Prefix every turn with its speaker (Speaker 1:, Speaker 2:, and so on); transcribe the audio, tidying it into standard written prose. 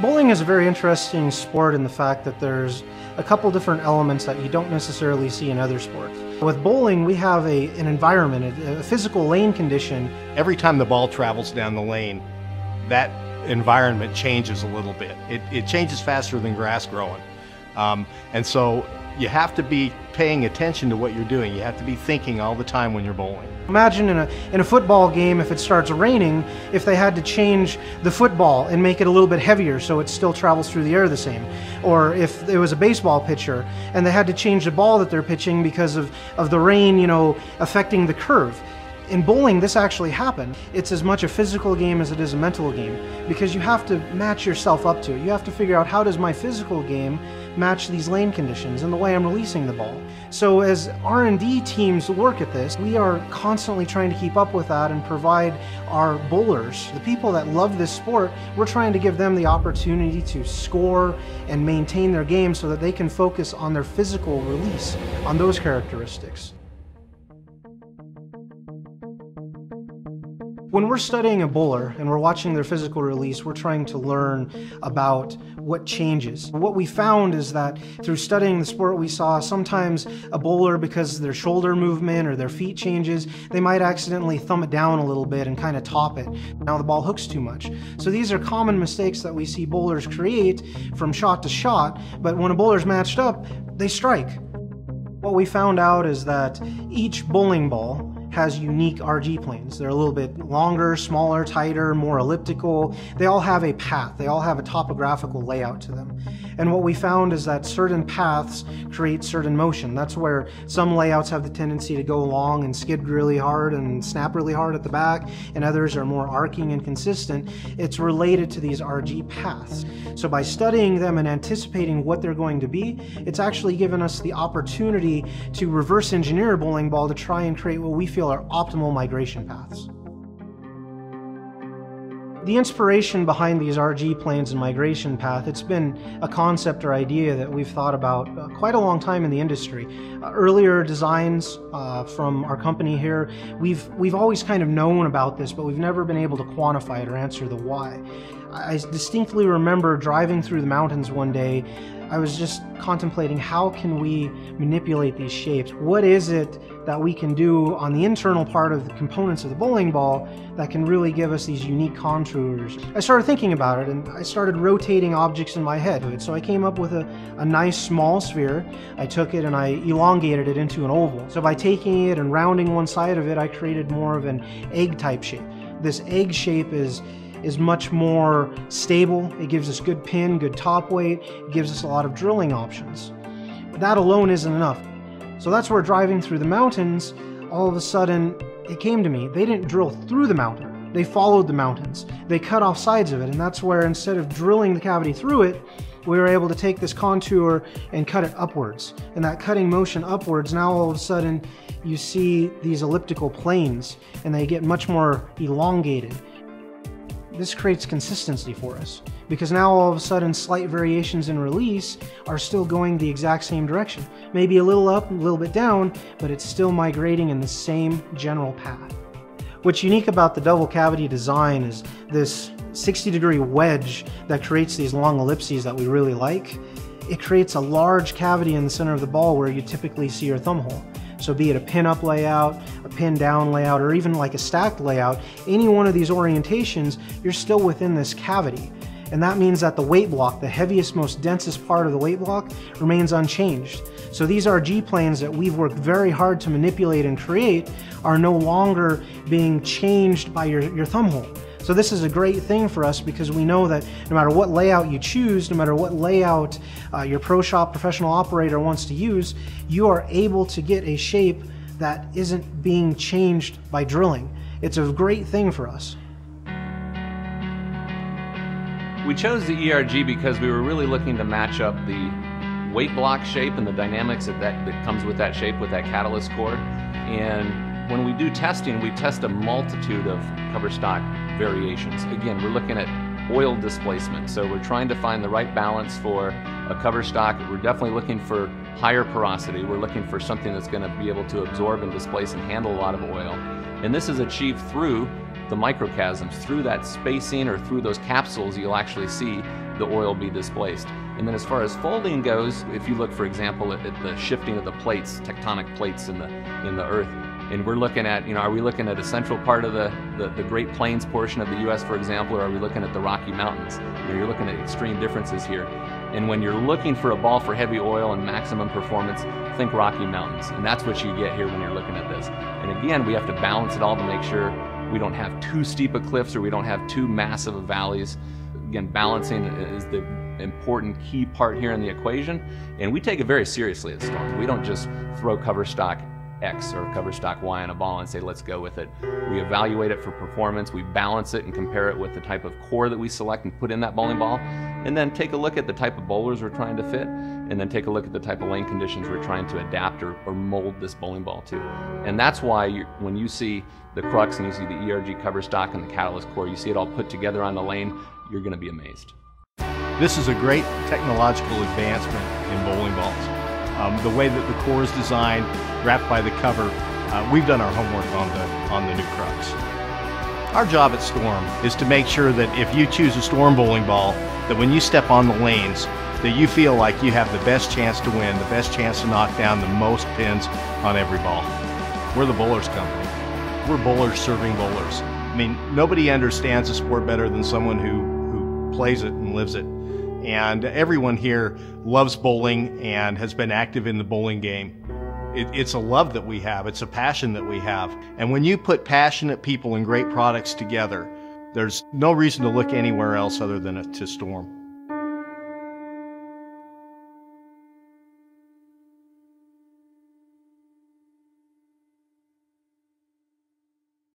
Speaker 1: Bowling is a very interesting sport in the fact that there's a couple different elements that you don't necessarily see in other sports. With bowling, we have an environment, a physical lane condition.
Speaker 2: Every time the ball travels down the lane, that environment changes a little bit. It changes faster than grass growing. And so you have to be paying attention to what you're doing. You have to be thinking all the time when you're bowling.
Speaker 1: Imagine in a football game, if it starts raining, if they had to change the football and make it a little bit heavier so it still travels through the air the same. Or if it was a baseball pitcher and they had to change the ball that they're pitching because of the rain, affecting the curve. In bowling, this actually happened. It's as much a physical game as it is a mental game because you have to match yourself up to it. You have to figure out, how does my physical game match these lane conditions and the way I'm releasing the ball. So as R&D teams work at this, we are constantly trying to keep up with that and provide our bowlers, the people that love this sport, we're trying to give them the opportunity to score and maintain their game so that they can focus on their physical release, on those characteristics. When we're studying a bowler and we're watching their physical release, we're trying to learn about what changes. What we found is that through studying the sport, we saw sometimes a bowler, because their shoulder movement or their feet changes, they might accidentally thumb it down a little bit and kind of top it. Now the ball hooks too much. So these are common mistakes that we see bowlers create from shot to shot, but when a bowler's matched up, they strike. What we found out is that each bowling ball has unique RG planes. They're a little bit longer, smaller, tighter, more elliptical. They all have a path. They all have a topographical layout to them. And what we found is that certain paths create certain motion. That's where some layouts have the tendency to go long and skid really hard and snap really hard at the back, and others are more arcing and consistent. It's related to these RG paths. So by studying them and anticipating what they're going to be, it's actually given us the opportunity to reverse engineer a bowling ball to try and create what we feel are optimal migration paths. The inspiration behind these RG planes and migration path, it's been a concept or idea that we've thought about quite a long time in the industry. Earlier designs from our company here, we've always kind of known about this, but we've never been able to quantify it or answer the why. I distinctly remember driving through the mountains one day. I was just contemplating, how can we manipulate these shapes? What is it that we can do on the internal part of the components of the bowling ball that can really give us these unique contours? I started thinking about it and I started rotating objects in my head. So I came up with a nice small sphere. I took it and I elongated it into an oval. So by taking it and rounding one side of it, I created more of an egg type shape. This egg shape is much more stable. It gives us good pin, good top weight. It gives us a lot of drilling options. But that alone isn't enough. So that's where, driving through the mountains, all of a sudden it came to me. They didn't drill through the mountain. They followed the mountains. They cut off sides of it, and that's where, instead of drilling the cavity through it, we were able to take this contour and cut it upwards. And that cutting motion upwards, now all of a sudden you see these elliptical planes and they get much more elongated. This creates consistency for us, because now all of a sudden slight variations in release are still going the exact same direction. Maybe a little up, a little bit down, but it's still migrating in the same general path. What's unique about the double cavity design is this 60-degree wedge that creates these long ellipses that we really like. It creates a large cavity in the center of the ball where you typically see your thumb hole. So be it a pin-up layout, a pin-down layout, or even like a stacked layout, any one of these orientations, you're still within this cavity. And that means that the weight block, the heaviest, most densest part of the weight block, remains unchanged. So these RG planes that we've worked very hard to manipulate and create are no longer being changed by your thumb hole. So this is a great thing for us, because we know that no matter what layout you choose, no matter what layout your pro shop professional operator wants to use, you are able to get a shape that isn't being changed by drilling. It's a great thing for us.
Speaker 3: We chose the ERG because we were really looking to match up the weight block shape and the dynamics that comes with that shape, with that catalyst core. And when we do testing, we test a multitude of cover stock variations. Again, we're looking at oil displacement, so we're trying to find the right balance for a cover stock. We're definitely looking for higher porosity. We're looking for something that's going to be able to absorb and displace and handle a lot of oil. And this is achieved through the microchasms, through that spacing or through those capsules you'll actually see the oil be displaced. And then as far as folding goes, if you look, for example, at the shifting of the plates, tectonic plates in the earth, and we're looking at, are we looking at a central part of the Great Plains portion of the U.S., for example, or are we looking at the Rocky Mountains? You're looking at extreme differences here. And when you're looking for a ball for heavy oil and maximum performance, think Rocky Mountains. And that's what you get here when you're looking at this. And again, we have to balance it all to make sure we don't have too steep of cliffs or we don't have too massive of valleys. Again, balancing is the important key part here in the equation. And we take it very seriously at Storm. We don't just throw cover stock X or cover stock Y on a ball and say, let's go with it. We evaluate it for performance, we balance it and compare it with the type of core that we select and put in that bowling ball, and then take a look at the type of bowlers we're trying to fit, and then take a look at the type of lane conditions we're trying to adapt or mold this bowling ball to. And that's why when you see the Crux and you see the ERG cover stock and the catalyst core, you see it all put together on the lane, you're going to be amazed.
Speaker 2: This is a great technological advancement in bowling balls. The way that the core is designed, wrapped by the cover, we've done our homework on the new Crux. Our job at Storm is to make sure that if you choose a Storm bowling ball, that when you step on the lanes, that you feel like you have the best chance to win, the best chance to knock down the most pins on every ball. We're the bowlers company. We're bowlers serving bowlers. I mean, nobody understands the sport better than someone who plays it and lives it. And everyone here loves bowling and has been active in the bowling game. It's a love that we have. It's a passion that we have. And when you put passionate people and great products together, there's no reason to look anywhere else other than to Storm.